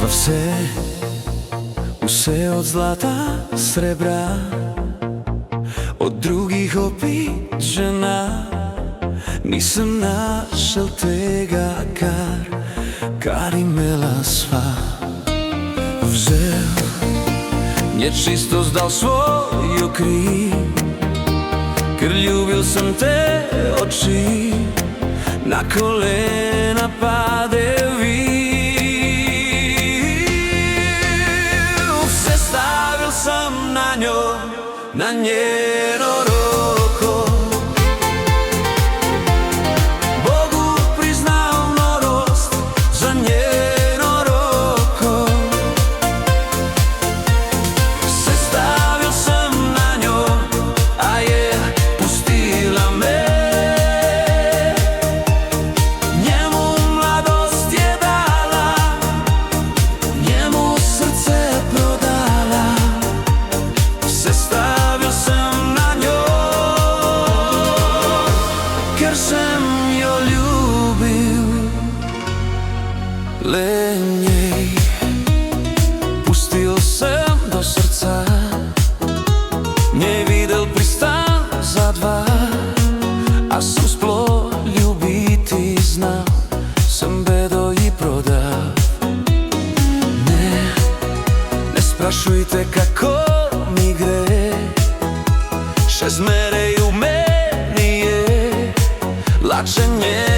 Vse od zlata, srebra, od drugih opet žena, nisem našel tega, kar imela sva. Vzel, nečisto zdal svojo kri, ker ljubil sem te oči, na kolena padevi. Sem na njo, na njeno roko, Bogu priznal norost za njeno roko. Sestavil sem na njo, a je pustila me. Njemu mladost je dala, njemu srce prodala. Sestavil sem na njo, ker sem jo ljubil le njej. Pustil sem do srca, njej videl pristan za dva, a sem sploh ljubiti znal, sem bedo ji prodal. Ne sprašujte, kako mi gre, še zmeraj v meni je lačen njen.